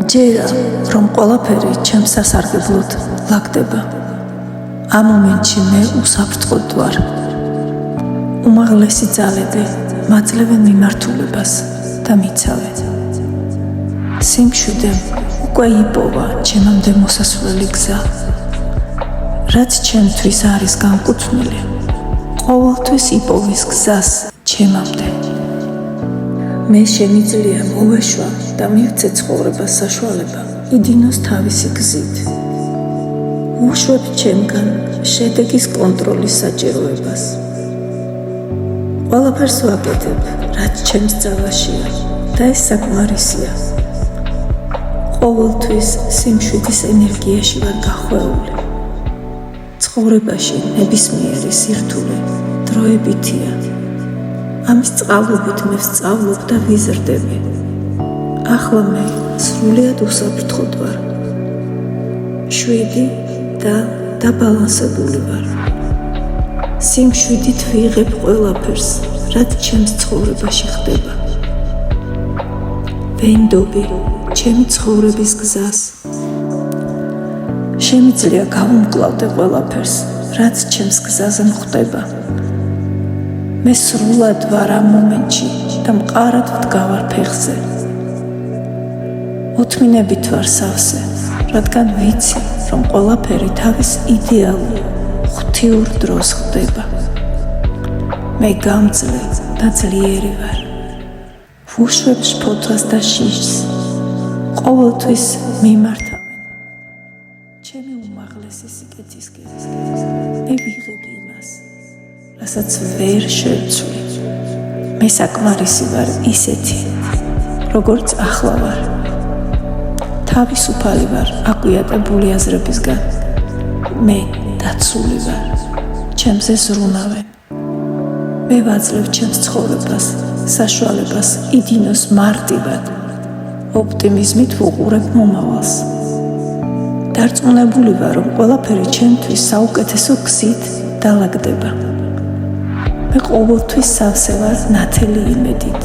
ჯერა რომ ყველაფერი ჩემს სასარგებლოდ ლაგდება. ამ მომენტში მე უსაფრთხოდ ვარ. უმაღლესი ძალები მაძლევენ მიმართულებას და მიცავე. სიმშვიდემ უკვე იპოვა ჩემამდე მოსასვლელი გზა. რაც ჩემთვის არის განკუთვნილი, ყოველთვის იპოვის გზას ჩემამდე. მე შემიძლია მოვეშვა და მივცე ცხოვრებას საშუალება იდინოს თავისი გზით. უშვებ ჩემგან შედეგის კონტროლის საჭიროებას. ყველაფერს ვაკეთებ, რაც ჩემს ძალაშია და ეს საკმარისია. ყოველთვის სიმშვიდის ენერგიაში ვარ გახვეული. ცხოვრებაში ნებისმიერი სირთულე დროებითია. ამის წყალობით მე ვსწავლობ და ვიზრდები. ახლა მე სრულიად უსაფრთხოდ ვარ. შვიდი და დაბალანსებული ვარ. სიმშვიდით ვიღებ ყველაფერს, რაც ჩემს ცხოვრებაში ხდება. ვენდობი ჩემი ცხოვრების გზას. შემიძლია გავუმკლავდე ყველაფერს, რაც ჩემს გზაზე ხდება. მე სრულად ვარ ამ მომენტში და მყარად ვდგავარ ფეხზე. მოთმინებით ვარ სავსე, რადგან ვიცი, რომ ყველაფერი თავის იდეალურ, ღვთიურ დროს ხდება. მე გამძლე და ძლიერი ვარ. ვუშვებ შფოთვას და შიშს. ყოველთვის მიმართავენ ჩემი უმაღლესი სიკეთისკენ. მე ვიღებ იმას, რასაც ვერ შევცვლი. მე საკმარისი ვარ ისეთი, როგორც ახლა ვარ. თავისუფალი ვარ აკვიატებული აზრებისგან. მე დაცული ვარ. ჩემზე ზრუნავენ. მე ვაძლევ ჩემს ცხოვრებას, საშუალებას იდინოს მარტივად. ოპტიმიზმით ვუყურებ მომავალს. დარწმუნებული ვარ, რომ ყველაფერი ჩვენთვის საუკეთესო გზით დალაგდება. მე ყოველთვის სავსე ვარ ნათელი იმედით.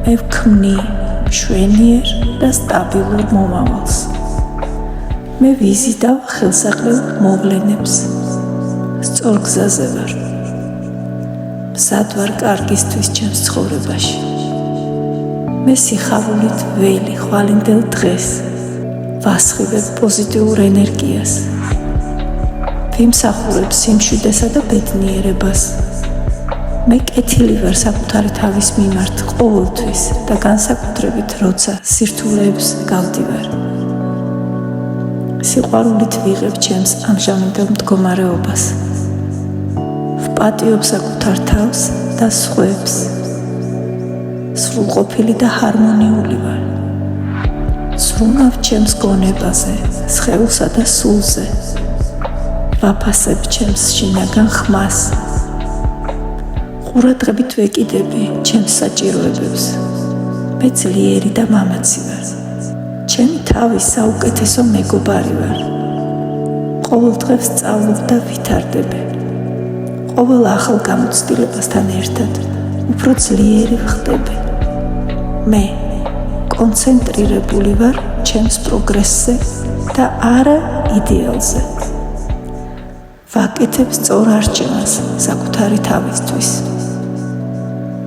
მე ვქმნი მშვენიერ და სტაბილურ მომავალს. მე ვიზიდავ ხელსაყრელ მოვლენებს. სწორ გზაზე ვარ. მზად ვარ კარგისთვის ჩემს ცხოვრებაში. მე სიხარულით ველი ხვალინდელ დღეს. ვასხივებ პოზიტიურ ენერგიას. ვიმსახურებ სიმშვიდესა და ბედნიერებას. მე კეთილი ვარ საკუთარი თავის მიმართ ყოველთვის და განსაკუთრებით როცა სირთულეებს გავდივარ. სიყვარულით ვიღებ ჩემს ამჟამინდელ მდგომარეობას. ვპატიობ საკუთარ თავს და სხვებს. სრულყოფილი და ჰარმონიული ვარ. ზრუნავ ჩემს გონებაზე, სხეულსა და სულზე. ვაფასებ ჩემს შინაგან ხმას. ყურადღებით ვეკიდები ჩემს საჭიროებებს. მე ძლიერი და მამაცი ვარ. ჩემი თავის საუკეთესო მეგობარი ვარ. ყოველ დღეს სწავლობ და ვითარდები. ყოველ ახალ გამოცდილებასთან ერთად უფრო ძლიერი ვხდები. მე კონცენტრირებული ვარ ჩემს პროგრესზე და არა იდეალზე. ვაკეთებ სწორ არჩევანს საკუთარი თავისთვის.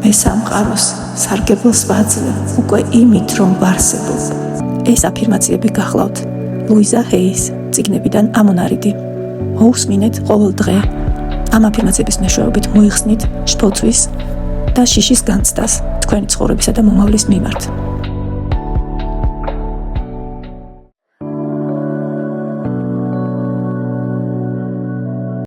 მე სამყაროს სარგებლს ვაძლევ უკვე იმით, რომ ვარსებობ. ეს აფირმაციები გახლავთ ლუიზა ჰეის წიგნებიდან ამონარიდი. მოусმინეთ ყოველ დღე. ამ აფირმაციების მეშვეობით მოიხსნით შფოთვის და შიშის განცდას თქვენი ცხოვრებისა და მომავლის მიმართ.